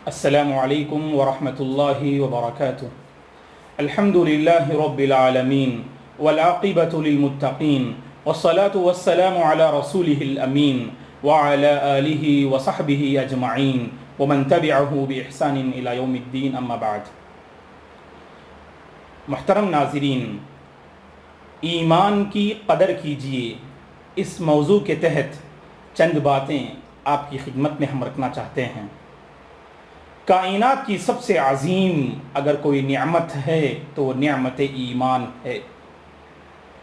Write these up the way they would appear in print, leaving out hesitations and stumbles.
السلام علیکم ورحمۃ اللہ وبرکاتہ۔ الحمد للہ رب العالمین والعاقبۃ للمتقین والصلاة والسلام علی رسولہ الامین وعلی آلہ وصحبہ اجمعین ومن تبعہ بإحسان الی یوم الدین، اما بعد۔ محترم ناظرین، ایمان کی قدر کیجیے، اس موضوع کے تحت چند باتیں آپ کی خدمت میں ہم رکھنا چاہتے ہیں۔ کائنات کی سب سے عظیم اگر کوئی نعمت ہے تو وہ نعمت ایمان ہے۔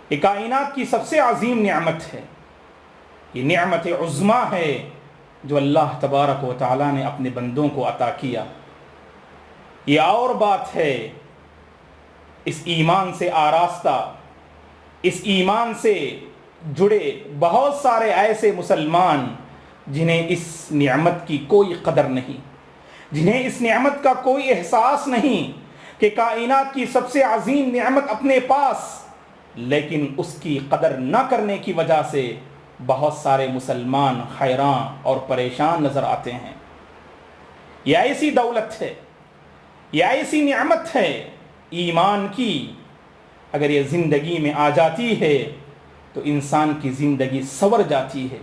یہ کائنات کی سب سے عظیم نعمت ہے، یہ نعمت عظمیٰ ہے جو اللہ تبارک و تعالیٰ نے اپنے بندوں کو عطا کیا۔ یہ اور بات ہے، اس ایمان سے آراستہ، اس ایمان سے جڑے بہت سارے ایسے مسلمان جنہیں اس نعمت کی کوئی قدر نہیں، جنہیں اس نعمت کا کوئی احساس نہیں کہ کائنات کی سب سے عظیم نعمت اپنے پاس، لیکن اس کی قدر نہ کرنے کی وجہ سے بہت سارے مسلمان حیران اور پریشان نظر آتے ہیں۔ یہ ایسی دولت ہے، یہ ایسی نعمت ہے ایمان کی، اگر یہ زندگی میں آ جاتی ہے تو انسان کی زندگی سنور جاتی ہے،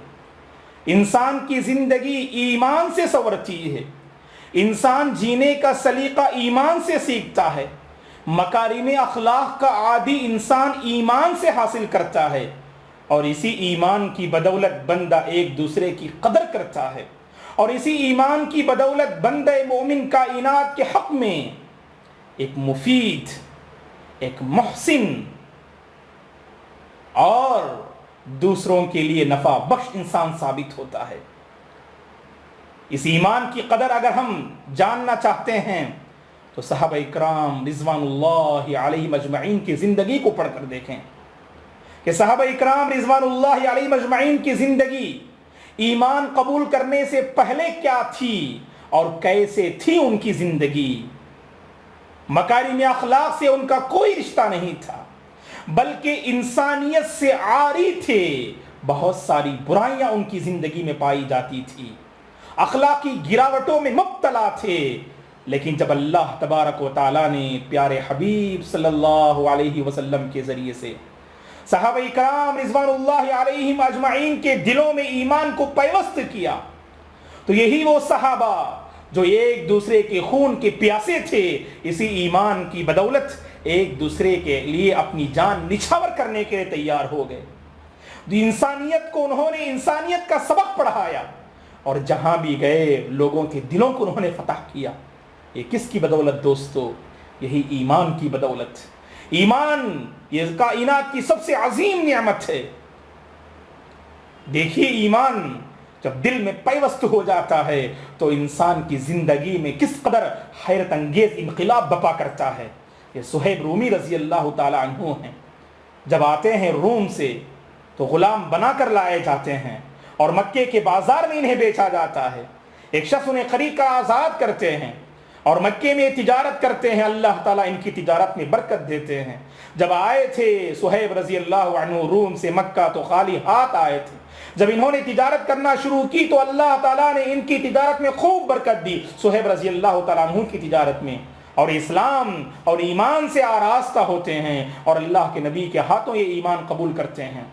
انسان کی زندگی ایمان سے سنورتی ہے، انسان جینے کا سلیقہ ایمان سے سیکھتا ہے، مکارم اخلاق کا عادی انسان ایمان سے حاصل کرتا ہے، اور اسی ایمان کی بدولت بندہ ایک دوسرے کی قدر کرتا ہے، اور اسی ایمان کی بدولت بندہ مومن کائنات کے حق میں ایک مفید، ایک محسن اور دوسروں کے لیے نفع بخش انسان ثابت ہوتا ہے۔ اس ایمان کی قدر اگر ہم جاننا چاہتے ہیں تو صحابہ اکرام رضوان اللہ علیہم اجمعین کی زندگی کو پڑھ کر دیکھیں کہ صحابہ اکرام رضوان اللہ علیہم اجمعین کی زندگی ایمان قبول کرنے سے پہلے کیا تھی اور کیسے تھی ان کی زندگی۔ مکارم اخلاق سے ان کا کوئی رشتہ نہیں تھا، بلکہ انسانیت سے عاری تھے، بہت ساری برائیاں ان کی زندگی میں پائی جاتی تھی، اخلاقی گراوٹوں میں مبتلا تھے، لیکن جب اللہ تبارک و تعالیٰ نے پیارے حبیب صلی اللہ علیہ وسلم کے ذریعے سے صحابہ کرام رضوان اللہ علیہم اجمعین کے دلوں میں ایمان کو پیوست کیا، تو یہی وہ صحابہ جو ایک دوسرے کے خون کے پیاسے تھے، اسی ایمان کی بدولت ایک دوسرے کے لیے اپنی جان نچھاور کرنے کے لیے تیار ہو گئے۔ انسانیت کو انہوں نے انسانیت کا سبق پڑھایا، اور جہاں بھی گئے لوگوں کے دلوں کو انہوں نے فتح کیا۔ یہ کس کی بدولت دوستو؟ یہی ایمان کی بدولت۔ ایمان یہ کائنات کی سب سے عظیم نعمت ہے۔ دیکھیے ایمان جب دل میں پیوست ہو جاتا ہے تو انسان کی زندگی میں کس قدر حیرت انگیز انقلاب بپا کرتا ہے۔ یہ صہیب رومی رضی اللہ تعالی عنہ ہیں، جب آتے ہیں روم سے تو غلام بنا کر لائے جاتے ہیں اور مکے کے بازار میں انہیں بیچا جاتا ہے۔ ایک شخص انہیں خرید کر آزاد کرتے ہیں اور مکے میں تجارت کرتے ہیں، اللہ تعالیٰ ان کی تجارت میں برکت دیتے ہیں۔ جب آئے تھے صہیب رضی اللہ عنہ روم سے مکہ تو خالی ہاتھ آئے تھے، جب انہوں نے تجارت کرنا شروع کی تو اللہ تعالیٰ نے ان کی تجارت میں خوب برکت دی، صہیب رضی اللہ تعالیٰ عنہ کی تجارت میں، اور اسلام اور ایمان سے آراستہ ہوتے ہیں اور اللہ کے نبی کے ہاتھوں یہ ایمان قبول کرتے ہیں۔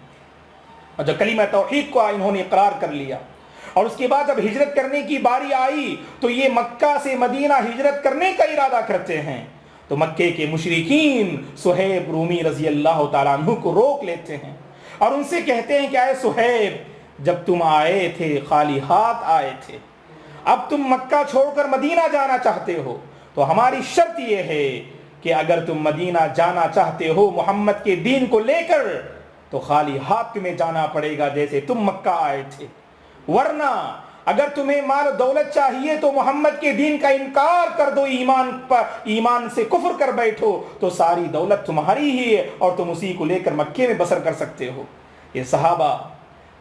اور جب کلمہ توحید کو انہوں نے اقرار کر لیا اور اس کے بعد جب ہجرت کرنے کی باری آئی تو یہ مکہ سے مدینہ ہجرت کرنے کا ارادہ کرتے ہیں، تو مکے کے مشرکین صہیب رومی رضی اللہ تعالیٰ عنہ کو روک لیتے ہیں اور ان سے کہتے ہیں کہ اے صہیب، جب تم آئے تھے خالی ہاتھ آئے تھے، اب تم مکہ چھوڑ کر مدینہ جانا چاہتے ہو، تو ہماری شرط یہ ہے کہ اگر تم مدینہ جانا چاہتے ہو محمد کے دین کو لے کر تو خالی ہاتھ تمہیں جانا پڑے گا جیسے تم مکہ آئے تھے، ورنہ اگر تمہیں مال و دولت چاہیے تو محمد کے دین کا انکار کر دو، ایمان سے کفر کر بیٹھو تو ساری دولت تمہاری ہی ہے اور تم اسی کو لے کر مکے میں بسر کر سکتے ہو۔ یہ صحابہ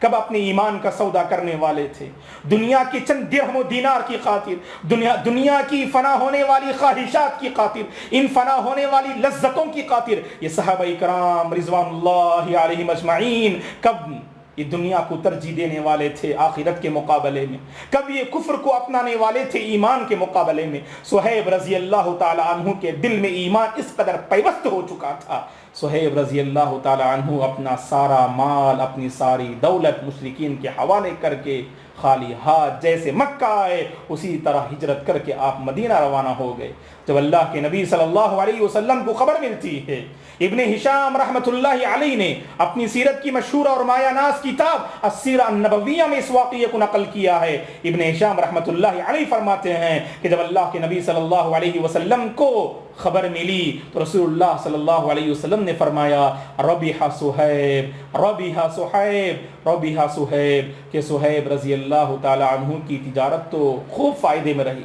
کب اپنے ایمان کا سودا کرنے والے تھے؟ دنیا کی چند درہم و دینار کی خاطر، دنیا کی فنا ہونے والی خواہشات کی خاطر، ان فنا ہونے والی لذتوں کی خاطر یہ صحابہ کرام رضوان اللہ علیہم اجمعین کب یہ دنیا کو ترجیح دینے والے تھے آخرت کے مقابلے میں، کب یہ کفر کو اپنانے والے تھے ایمان کے مقابلے میں۔ صہیب رضی اللہ تعالی عنہ کے دل میں ایمان اس قدر پیوست ہو چکا تھا، صہیب رضی اللہ تعالی عنہ اپنا سارا مال، اپنی ساری دولت مشرکین کے حوالے کر کے خالی ہاتھ جیسے مکہ آئے اسی طرح ہجرت کر کے آپ مدینہ روانہ ہو گئے۔ جب اللہ کے نبی صلی اللہ علیہ وسلم کو خبر ملتی ہے، ابن ہشام رحمۃ اللہ علیہ نے اپنی سیرت کی مشہور اور مایہ ناز کتاب السیرہ النبویہ میں اس واقعے کو نقل کیا ہے۔ ابن ہشام رحمۃ اللہ علیہ فرماتے ہیں کہ جب اللہ کے نبی صلی اللہ علیہ وسلم کو خبر ملی تو رسول اللہ صلی اللہ علیہ وسلم نے فرمایا ربح صہیب ربح صہیب ربح صہیب، کہ صہیب رضی اللہ تعالی عنہ کی تجارت تو خوب فائدے میں رہی،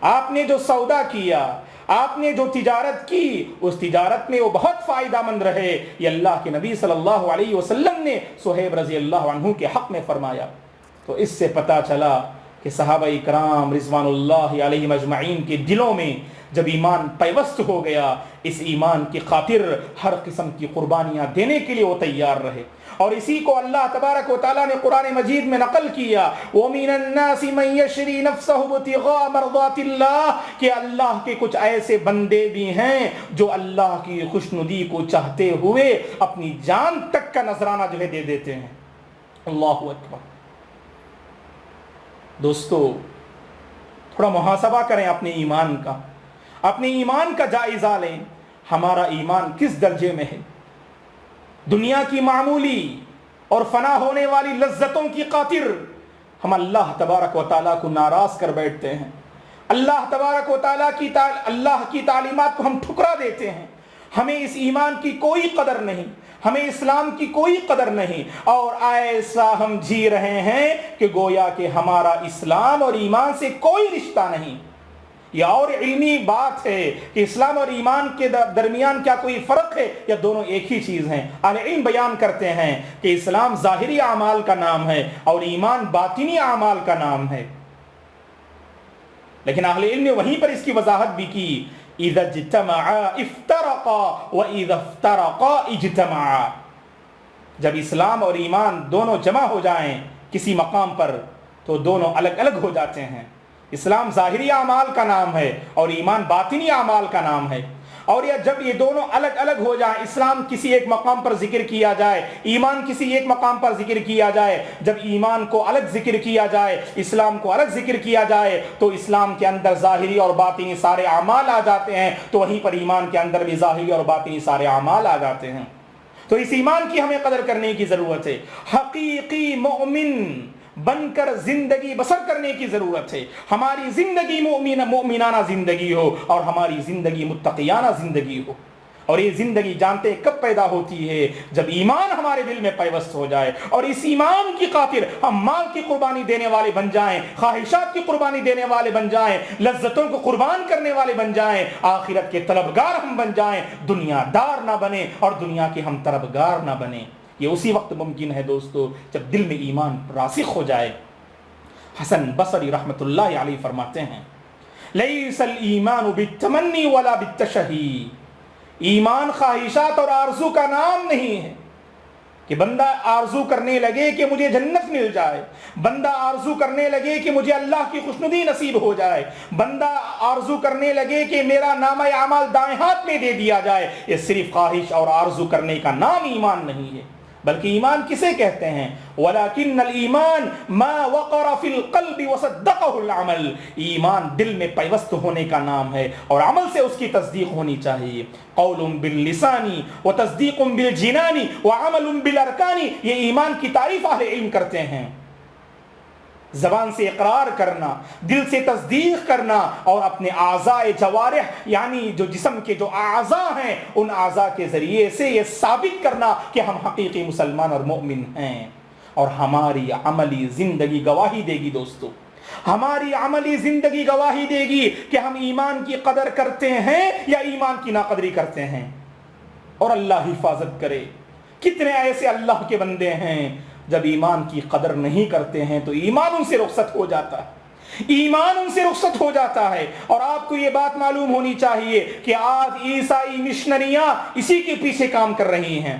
آپ نے جو سودا کیا، آپ نے جو تجارت کی، اس تجارت میں وہ بہت فائدہ مند رہے۔ یہ اللہ کے نبی صلی اللہ علیہ وسلم نے صہیب رضی اللہ عنہ کے حق میں فرمایا۔ تو اس سے پتہ چلا کہ صحابہ کرام رضوان اللہ علیہم اجمعین کے دلوں میں جب ایمان پیوست ہو گیا، اس ایمان کی خاطر ہر قسم کی قربانیاں دینے کے لیے وہ تیار رہے، اور اسی کو اللہ تبارک و تعالیٰ نے قرآن مجید میں نقل کیا وَمِنَ النَّاسِ مَن يَشْرِي نَفْسَهُ ابْتِغَاءَ مَرْضَاتِ اللَّهِ، کہ اللہ کے کچھ ایسے بندے بھی ہیں جو اللہ کی خوشنودی کو چاہتے ہوئے اپنی جان تک کا نذرانہ جو ہے دے دیتے ہیں۔ اللہ اکبر۔ دوستو تھوڑا محاسبہ کریں اپنے ایمان کا، اپنے ایمان کا جائزہ لیں، ہمارا ایمان کس درجے میں ہے؟ دنیا کی معمولی اور فنا ہونے والی لذتوں کی خاطر ہم اللہ تبارک و تعالیٰ کو ناراض کر بیٹھتے ہیں، اللہ تبارک و تعالیٰ کی تعلیمات کو ہم ٹھکرا دیتے ہیں، ہمیں اس ایمان کی کوئی قدر نہیں، ہمیں اسلام کی کوئی قدر نہیں، اور ایسا ہم جی رہے ہیں کہ گویا کہ ہمارا اسلام اور ایمان سے کوئی رشتہ نہیں۔ یہ اور علمی بات ہے کہ اسلام اور ایمان کے درمیان کیا کوئی فرق ہے یا دونوں ایک ہی چیز ہیں؟ اہل علم بیان کرتے ہیں کہ اسلام ظاہری اعمال کا نام ہے اور ایمان باطنی اعمال کا نام ہے، لیکن اہل علم نے وہیں پر اس کی وضاحت بھی کی اذا اجتمعا افترقا واذا افترقا اجتمعا، جب اسلام اور ایمان دونوں جمع ہو جائیں کسی مقام پر تو دونوں الگ الگ ہو جاتے ہیں۔ اسلام ظاہری اعمال کا نام ہے اور ایمان باطنی اعمال کا نام ہے، اور جب یہ دونوں الگ الگ ہو جائیں، اسلام کسی ایک مقام پر ذکر کیا جائے، ایمان کسی ایک مقام پر ذکر کیا جائے، جب ایمان کو الگ ذکر کیا جائے، اسلام کو الگ ذکر کیا جائے تو اسلام کے اندر ظاہری اور باطنی سارے اعمال آ جاتے ہیں، تو وہیں پر ایمان کے اندر بھی ظاہری اور باطنی سارے اعمال آ جاتے ہیں۔ تو اس ایمان کی ہمیں قدر کرنے کی ضرورت ہے، حقیقی مومن بن کر زندگی بسر کرنے کی ضرورت ہے، ہماری زندگی مومنانہ زندگی ہو اور ہماری زندگی متقیانہ زندگی ہو۔ اور یہ زندگی جانتے کب پیدا ہوتی ہے؟ جب ایمان ہمارے دل میں پیوست ہو جائے، اور اس ایمان کی خاطر ہم مال کی قربانی دینے والے بن جائیں، خواہشات کی قربانی دینے والے بن جائیں، لذتوں کو قربان کرنے والے بن جائیں، آخرت کے طلبگار ہم بن جائیں، دنیا دار نہ بنیں اور دنیا کے ہم طلبگار نہ بنیں۔ یہ اسی وقت ممکن ہے دوستو جب دل میں ایمان راسخ ہو جائے۔ حسن بصری رحمت اللہ علیہ فرماتے ہیں لیس الایمان بالتمنی ولا بالتشہی، ایمان خواہشات اور آرزو کا نام نہیں ہے کہ بندہ آرزو کرنے لگے کہ مجھے جنت مل جائے، بندہ آرزو کرنے لگے کہ مجھے اللہ کی خوشنودی نصیب ہو جائے، بندہ آرزو کرنے لگے کہ میرا نامہ اعمال دائیں ہاتھ میں دے دیا جائے۔ یہ صرف خواہش اور آرزو کرنے کا نام ایمان نہیں ہے، بلکہ ایمان کسے کہتے ہیں؟ وَلَكِنَّ الْإِيمَانِ مَا وَقَرَ فِي الْقَلْبِ وَصَدَّقَهُ الْعَمَلِ، ایمان دل میں پیوست ہونے کا نام ہے اور عمل سے اس کی تصدیق ہونی چاہیے۔ قول باللسانی وتصدیق بالجنانی وعمل بالارکانی، یہ ایمان کی تعریف اہل علم کرتے ہیں، زبان سے اقرار کرنا، دل سے تصدیق کرنا، اور اپنے اعضاء جوارح یعنی جو جسم کے جو اعضاء ہیں ان اعضاء کے ذریعے سے یہ ثابت کرنا کہ ہم حقیقی مسلمان اور مومن ہیں۔ اور ہماری عملی زندگی گواہی دے گی دوستو، ہماری عملی زندگی گواہی دے گی کہ ہم ایمان کی قدر کرتے ہیں یا ایمان کی ناقدری کرتے ہیں۔ اور اللہ حفاظت کرے، کتنے ایسے اللہ کے بندے ہیں جب ایمان کی قدر نہیں کرتے ہیں تو ایمان ان سے رخصت ہو جاتا ہے، ایمان ان سے رخصت ہو جاتا ہے۔ اور آپ کو یہ بات معلوم ہونی چاہیے کہ آج عیسائی مشنریاں اسی کے پیچھے کام کر رہی ہیں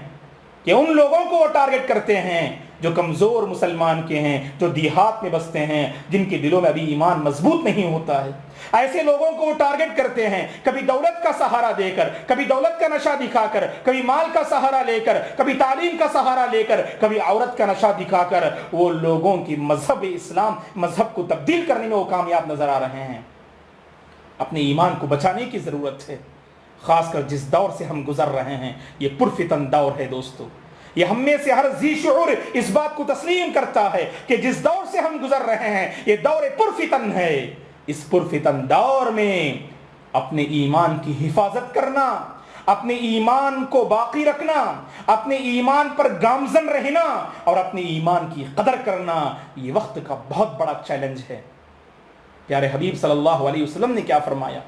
کہ ان لوگوں کو وہ ٹارگٹ کرتے ہیں جو کمزور مسلمان کے ہیں، جو دیہات میں بستے ہیں، جن کے دلوں میں ابھی ایمان مضبوط نہیں ہوتا ہے، ایسے لوگوں کو وہ ٹارگٹ کرتے ہیں، کبھی دولت کا سہارا دے کر، کبھی دولت کا نشہ دکھا کر، کبھی مال کا سہارا لے کر، کبھی تعلیم کا سہارا لے کر، کبھی عورت کا نشہ دکھا کر وہ لوگوں کی مذہب اسلام، مذہب کو تبدیل کرنے میں وہ کامیاب نظر آ رہے ہیں۔ اپنے ایمان کو بچانے کی ضرورت ہے، خاص کر جس دور سے ہم گزر رہے ہیں، یہ پرفتن دور ہے دوستو۔ یہ ہم میں سے ہر ذی شعور اس بات کو تسلیم کرتا ہے کہ جس دور سے ہم گزر رہے ہیں یہ دور پرفتن ہے۔ اس پرفتن دور میں اپنے ایمان کی حفاظت کرنا، اپنے ایمان کو باقی رکھنا، اپنے ایمان پر گامزن رہنا اور اپنے ایمان کی قدر کرنا، یہ وقت کا بہت بڑا چیلنج ہے۔ پیارے حبیب صلی اللہ علیہ وسلم نے کیا فرمایا؟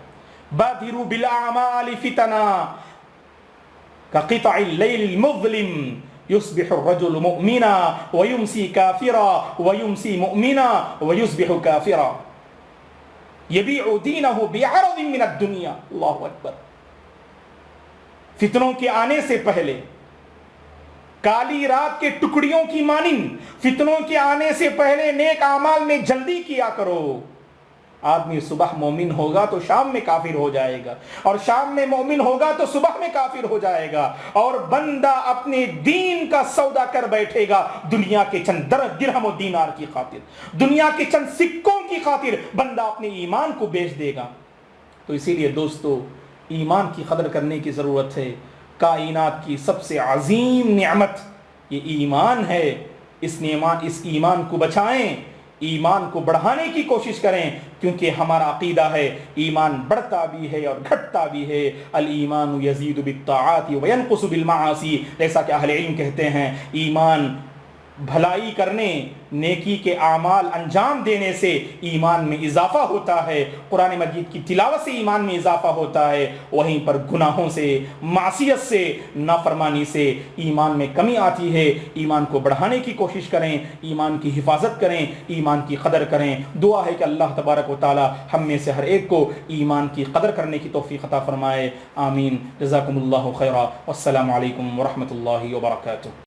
بادروا بالاعمال فتنا كقطع الليل المظلم يصبح الرجل مؤمنا ويمسي كافرا ويمسي مؤمنا ويصبح كافرا يبيع دينه بعرض من الدنيا۔ اللہ اکبر۔ فتنوں کے آنے سے پہلے کالی رات کے ٹکڑیوں کی مانند فتنوں کے آنے سے پہلے نیک اعمال میں جلدی کیا کرو۔ آدمی صبح مومن ہوگا تو شام میں کافر ہو جائے گا، اور شام میں مومن ہوگا تو صبح میں کافر ہو جائے گا، اور بندہ اپنے دین کا سودا کر بیٹھے گا دنیا کے چند درہم و دینار کی خاطر، دنیا کے چند سکوں کی خاطر بندہ اپنے ایمان کو بیچ دے گا۔ تو اسی لیے دوستو ایمان کی قدر کرنے کی ضرورت ہے۔ کائنات کی سب سے عظیم نعمت یہ ایمان ہے۔ اس ایمان کو بچائیں، ایمان کو بڑھانے کی کوشش کریں، کیونکہ ہمارا عقیدہ ہے ایمان بڑھتا بھی ہے اور گھٹتا بھی ہے۔ الایمان یزید بالطاعات وینقص بالمعاصی، جیسا کہ اہل علم کہتے ہیں ایمان بھلائی کرنے، نیکی کے اعمال انجام دینے سے ایمان میں اضافہ ہوتا ہے، قرآن مجید کی تلاوت سے ایمان میں اضافہ ہوتا ہے، وہیں پر گناہوں سے، معصیت سے، نافرمانی سے ایمان میں کمی آتی ہے۔ ایمان کو بڑھانے کی کوشش کریں، ایمان کی حفاظت کریں، ایمان کی قدر کریں۔ دعا ہے کہ اللہ تبارک و تعالی ہم میں سے ہر ایک کو ایمان کی قدر کرنے کی توفیق عطا فرمائے۔ آمین۔ جزاکم اللہ خیرا، والسلام علیکم ورحمۃ اللہ وبرکاتہ۔